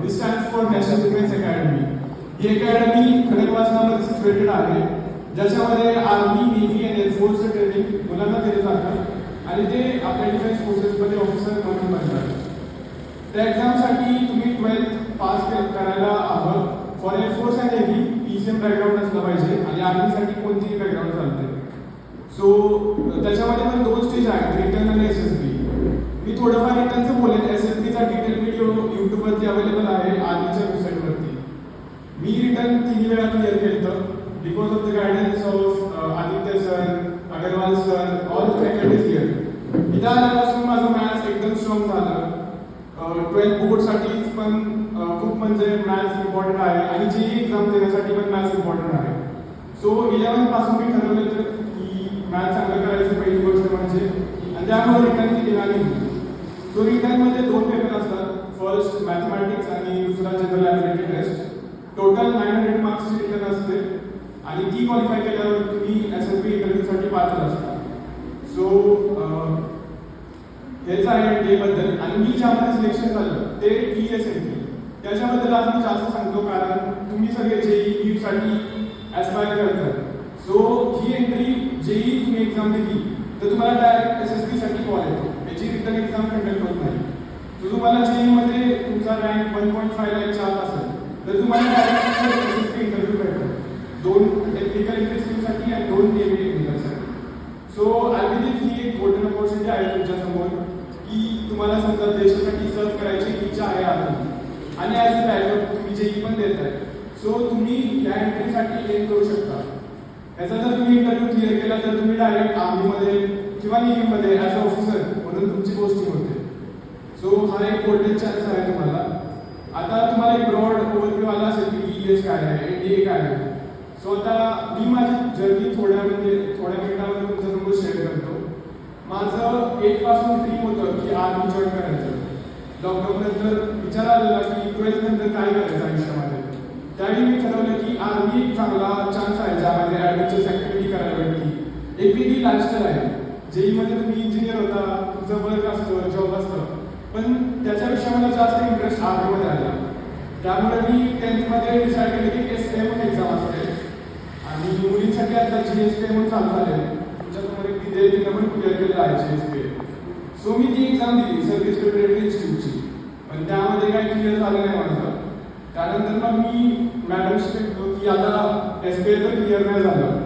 It stands for National Defense Academy. ही academy खडकवासलामध्ये situated आहे, ज्याच्यामध्ये आर्मी, नेव्ही आणि एअरफोर्सचं ट्रेनिंग मुलांना दिलं जातं आणि ते आपल्या डिफेन्स फोर्सेसमध्ये ऑफिसर म्हणून बनतात. त्या एक्झामसाठी तुम्ही 12th पास करायला हवं. फॉर एअरफोर्स आणि नेव्ही PCM बॅकग्राऊंड असलं पाहिजे आणि आर्मीसाठी कोणतीही बॅकग्राऊंड चालते. सो त्याच्यामध्ये पण 2 स्टेज आहेत, रिटर्न आणि SSB. मी थोडंफार रिटर्नचं बोलेन. SSBचा डिटेल व्हिडिओ यूट्यूबवरती अवेलेबल आहे आर्मीच्या वेबसाईटवरती. मी रिटर्न 3 वेळा क्लिअर केलं because of the guidance of Aditya sir, Agarwal sir, all faculties here. इथं आल्यापासून माझं मॅथ्स एकदम स्ट्रॉंग झालं. 12th बोर्डसाठी पण खूप म्हणजे मॅथ्स इम्पॉर्टंट आहे आणि JEE एक्झाम देण्यासाठी पण मॅथ्स इम्पॉर्टंट आहे. सो 11th पासून मी ठरवलं तर की मॅथ्स चांगलं करायचं पहिली गोष्ट म्हणजे, आणि त्यामुळे रिटर्न केली आणि सो रिटर्नमध्ये 2 पेपर असतात. फर्स्ट मॅथमॅटिक्स आणि दुसरा जनरल ॲबिलिटी टेस्ट. टोटल 900 मार्क्सची रिटर्न असते आणि ती क्वालिफाय केल्यावर तुम्ही SSB इंटरव्ह्यूसाठी पात्र असता. सो हेच आहे डेबद्दल. आणि मी ज्यामध्ये सिलेक्शन झालं ते TS एंट्री, त्याच्याबद्दल आज मी जास्त सांगतो कारण तुम्ही सगळे JEE नीटसाठी ॲस्पायर करतात. सो ही एंट्री JEE तुम्ही एक्झाम दिली तर तुम्हाला डायरेक्ट SSBसाठी कॉल येतो. याची रिटर्न एक्झाम कंडक्ट होत नाही. तर तुम्हाला JEE मध्ये तुमचा रँक 1.5 लाखच्या आत असेल तर तुम्हाला डायरेक्ट SSB इंटरव्ह्यू भेटतो. 2 टेक्निकल इंटरव्ह्यूसाठी आणि 2 नेव्ही टेक्निकलसाठी. सो आय बिलीव्ह ही एक गोल्डन अपॉर्च्युनिटी आहे तुमच्यासमोर की तुम्हाला समजा देशासाठी सर्व करायची इच्छा आहे आधी आणि ॲज अ बॅकअप तुम्ही JEE पण देत आहे. सो तुम्ही या एंट्रीसाठी एम करू शकता. याचा जर तुम्ही इंटरव्ह्यू क्लिअर केला तर तुम्ही डायरेक्ट आर्मीमध्ये किंवा नेव्हीमध्ये ॲज अ ऑफिसर म्हणून तुमची पोस्टिंग होते. सो हा एक गोल्डन चान्स आहे तुम्हाला. आता तुम्हाला एक ब्रॉड ओव्हरव्ह्यू आला असेल की ES काय आहे, NDA काय आहे. सो आता मी माझी जर्नी थोड्या मिनिटामध्ये तुमच्यासमोर शेअर करतो. माझं 8 पासून ड्रीम होतं की आर्मी जॉईन करायचं. लॉकडाऊन नंतर विचार आलेला की 12th नंतर काय करायचं आयुष्यामध्ये. त्यावेळी मी ठरवलं की आर्मी एक चांगला चान्स आहे ज्यामध्ये ॲडव्हेंचर्स ॲक्टिव्हिटी करायला भेटली. एक वेगळी लाईफस्टाईल आहे. JEEमध्ये तुम्ही इंजिनियर होता, तुमचं वर्क असतं, जॉब असतं, पण त्याच्यापेक्षा मला जास्त इंटरेस्ट आर्मीमध्ये आला. त्यामुळे मी 10thमध्ये डिसाईड केलं की SPA म्हणून एक्झाम असते आणि मुलींसाठी आता GSPA म्हणून चालू झाले. तुमच्यासमोर एक तिनं पण क्लिअर केलं आहे GSPA. सो मी ती एक्झाम दिली सर्व्हिस प्रिपरेटरी इन्स्टिट्यूटची, पण त्यामध्ये काही क्लिअर झालं नाही माझं. त्यानंतर मग मी मॅडमशी भेटलो की आता SPA तर क्लिअर नाही झालं,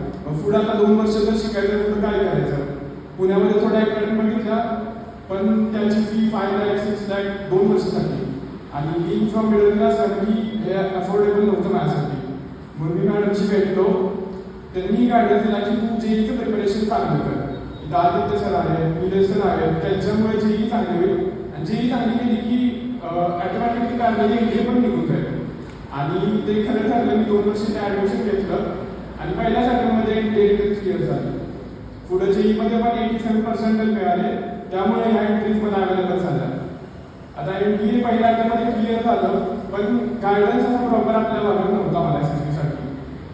पुढे आता 2 वर्ष जर शिकायचं तर काय करायचं. पुण्यामध्ये थोडा अकॅडमी बघितला पण त्याची फी 5 लाख 6 लाख 2 वर्षासाठी आणि बीइंग फ्रॉम मिडल क्लास आणि हे अफोर्डेबल नव्हतं माझ्यासाठी. म्हणून मी मॅडमशी भेटलो. त्यांनी गायडन्स दिला की तू JEEचं प्रिपरेशन चांगलं कर. इथं आदित्य सर आहे, निलेश सर आहे, त्यांच्यामुळे JEE चांगली होईल आणि JEE चांगली केली की ऑटोमॅटिकली कारमध्ये NDA पण निघून जाईल. आणि ते खरं ठरलं. मी 2 वर्ष ते ॲडमिशन घेतलं आणि पहिल्याच अटेम्प्टमध्ये NDA क्लिअर झालं. पुढे JEEमध्ये पण 87% मिळाले, त्यामुळे ह्या एंट्रीज मला अवेलेबल झाल्या. आता NDA पहिल्या अटेम्प्टमध्ये क्लिअर झालं पण गायडन्स असा प्रॉपर आपल्याला लागत नव्हता मला SSBसाठी.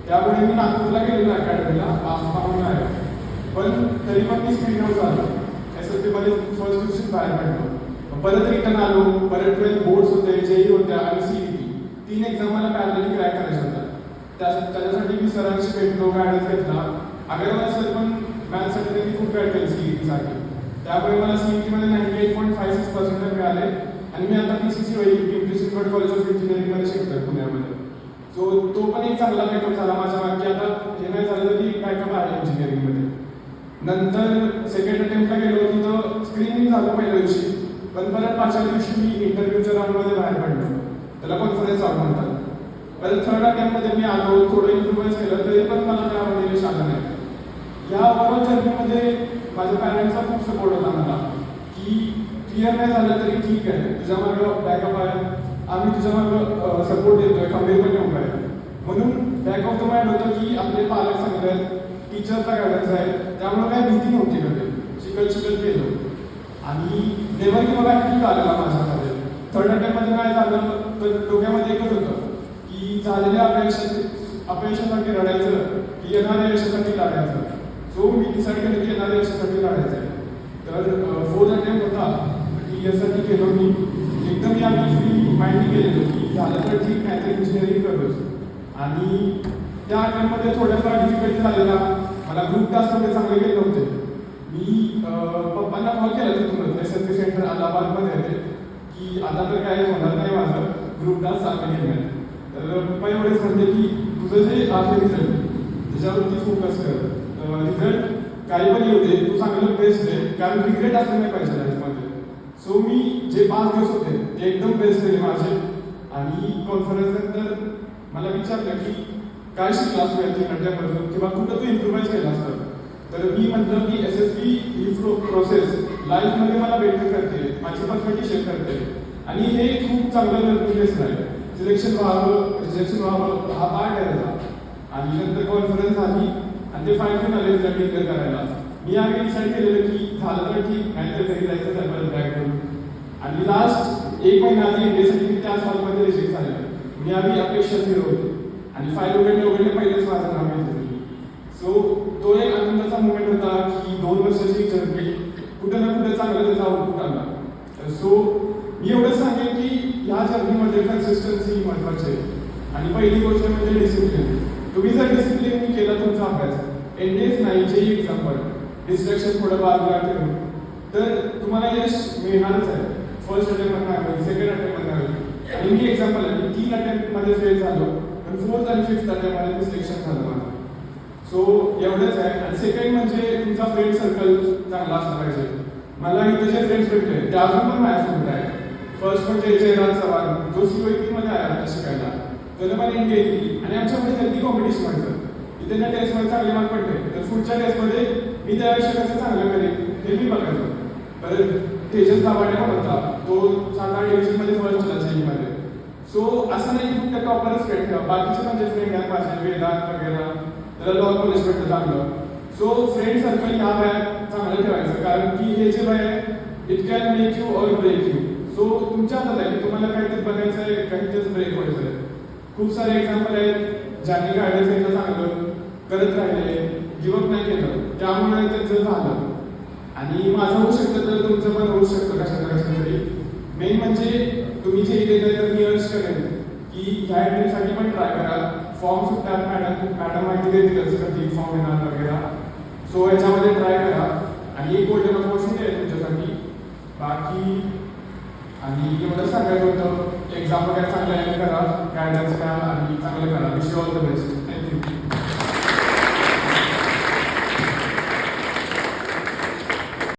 त्यामुळे मी नागपूरला गेलेलो अकॅडमीला पाहून आहे, पण तरी पण मी स्क्रीन आउट झालो. SSBमध्ये फर्स्ट डिव्हिजन बाहेर पडलो. परत रिटर्न आलो. परत 12th बोर्ड्स होते, JEE होत्या आणि CET 3 एक्झाम मला पॅरलली क्रॅक करायच्या होत्या. त्याच्यासाठी मी सरांशी भेटलो, गायडन्स घेतला. अगरवाल सर पण मॅथ्ससाठी त्यांनी खूप गाईड केली CETसाठी. त्यामुळे मला CETमध्ये 98.56% मिळाले आणि मी आता PCC होईल पिंपरी चिंचवड कॉलेज ऑफ इंजिनिअरिंगमध्ये शिकतोय पुण्यामध्ये. सो तो पण एक चांगला बॅकअप झाला माझ्या मागे. आता हे नाही झालं तरी बॅकअप आहे इंजिनिअरिंगमध्ये. नंतर सेकंड अटेम्प्टला गेलो तिथं स्क्रीनिंग झालं पहिल्या दिवशी, पण परत 5व्या दिवशी मी इंटरव्ह्यूच्या राऊंडमध्ये बाहेर पडलो. त्याला कॉन्फरन्स राऊंड म्हणतात. परत थर्ड अटेम्प्टमध्ये मी आलो, थोडं इम्प्रुव्हमेंट केलं तरी पण मला त्यामध्ये यश आलं नाही. या ओव्हरऑल जर्नीमध्ये माझ्या पॅरेंट्सचा खूप सपोर्ट होता मला की क्लिअर नाही झालं तरी ठीक आहे, तुझ्या मागं बॅकअप आहे, आम्ही तुझ्या मागं सपोर्ट देतोय, खंबीरपणे उभं आहे. म्हणून बॅक ऑफ द माइंड होतं की आपले पालक चांगले आहेत, टीचरचा गायडन्स आहे, त्यामुळे काही भीती नव्हती कधी. शिकत गेलो आणि नेव्हर गिव्ह अप ॲटिट्यूड आलेला माझ्यामध्ये. थर्ड अटेम्प्टमध्ये काय झालं तर डोक्यामध्ये एकच होतं की झालेल्या अपयशासाठी रडायचं की येणाऱ्या यशासाठी लढायचं. सो मी डिसाईड केलं की येणाऱ्या यशासाठी लढायचं आहे. तर फोर्थ अटेम्प्ट होता, TS साठी गेलो मी. एकदम आम्ही फ्री माहिती केलेलं की झालं तर ठीक नाही तर इंजिनिअरिंग करतोच आणि त्या अटेम्प्टमध्ये थोड्याफार डिफिकल्टी झालेला मला ग्रुप टास्कमध्ये चांगले गेले नव्हते मी पप्पांना कॉल केला तिथूनच SSB सेंटर अलाहाबादमध्ये आहे की आता तर काय होणार नाही माझं ग्रुप टास्क चांगलं गेलं तर पप्पा एवढेच म्हणते की तुझं जे आहे रिझल्ट त्याच्यावरती फोकस कर रिझल्ट काही पण येऊ दे तू चांगलं बेस्ट दे कारण रिग्रेट असलं नाही पाहिजे लाईफमध्ये सो मी जे 5 दिवस होते ते एकदम बेस्ट दिले माझे आणि कॉन्फरन्स नंतर मला विचारलं की काय शिकलास तू या अटेम्प्टमधून किंवा कुठं तू इम्प्रुव्हाइज केला असतं तर मी म्हटलं की SSB ही प्रोसेस लाईफमध्ये मला बेटर करते माझी पर्सनॅलिटी शेप करते आणि हे खूप चांगलं लर्निंग आहे सिलेक्शन व्हावं रिजेक्शन व्हावं हा पार्ट आहे त्याचा आणि नंतर कॉन्फरन्स झाली आणि ते फायनल आले रिझल्ट डिक्लेअर करायला मी आम्ही डिसाईड केलेलं की झालं तर ठीक नाही तर घरी जायचं तर परत बॅक करून आणि लास्ट 1 महिना आधी इंडियासाठी मी त्याच हॉलमध्ये रिजेक्ट झालेलं मी आम्ही अपेक्षा झिरो होती आणि फाईल उघडले पहिलेच माझं नाव येतं सो तो एक आनंदाचा मोमेंट होता की 2 वर्षाची जर्नी कुठं ना कुठं चांगलं त्याचा आउटपुट आला सो मी एवढं सांगेन की ह्या जर्नीमध्ये कन्सिस्टन्सी महत्त्वाची आहे आणि पहिली गोष्ट म्हणजे डिसिप्लिन तुम्ही जर डिसिप्लिन केला तुमचा अभ्यास एनडीएस नाही जेही एक्झाम्पल डिस्ट्रॅक्शन थोडं बाजूला ठेवून तर तुम्हाला यश मिळणारच आहे फर्स्ट अटेम्प्टमध्ये होईल सेकंड अटेम्प्टमध्ये होईल आणि मी एक्झाम्पल आहे की 3 अटेम्प्टमध्ये फेल झालो पण 4th आणि 5th अटेम्प्टमध्ये मी सिलेक्शन झालं माझं सो एवढंच आहे आणि सेकंड म्हणजे तुमचा फ्रेंड सर्कल चांगला असला पाहिजे मला इथे जे फ्रेंड्स भेटले ते अजून पण माझ्यासोबत आहे फर्स्ट म्हणजे जयराज चव्हाण जो COET मध्ये आला शिकायला त्यानं मला इंडिया दिली आणि आमच्यामध्ये हेल्दी कॉम्पिटिशन व्हायचं की त्यांना टेस्टमध्ये चांगले मार्क पडले तर पुढच्या टेस्टमध्ये मी त्या आयुष्य कसं चांगलं करेन हे मी बघायचो परत तेजस दाभाडे पण होता तो 7-8 डिव्हिजनमध्ये फर्स्ट आला CEमध्ये सो असं नाही की फक्त टॉपरच फ्रेंड ठेवा बाकीचे पण जे फ्रेंड आहेत माझे वेदांत वगैरे त्याला लॉ कॉलेज भेटतं चांगलं सो फ्रेंड सर्कल ह्या वयात चांगलं ठेवायचं कारण की हे जे वय आहे it can make you or break you so तुमच्या हातात आहे की तुम्हाला काहीतरी बनायचं आहे काहीतरीच ब्रेक व्हायचं आहे खूप सारे एक्झाम्पल आहेत ज्यांनी गायडन्स घेतलं चांगलं करत राहिले गिवअप नाही केलं त्यामुळे त्यांचं झालं आणि माझं होऊ शकतं तर तुमचं पण होऊ शकतं कशा तरी मेन म्हणजे तुम्ही जे केलं तर मी अर्ज करेन की ह्या ॲडमिशनसाठी पण ट्राय करा फॉर्म सुटतात मॅडम माहिती देतीलच कधी फॉर्म येणार वगैरे सो याच्यामध्ये ट्राय करा आणि एक गोल्डन ऑपॉर्च्युनिटी आहे तुमच्यासाठी बाकी आणि एवढं सांगायचं होतं एक्झाम वगैरे चांगलं करा गायडन्स घ्या आणि चांगलं करा wish you all the best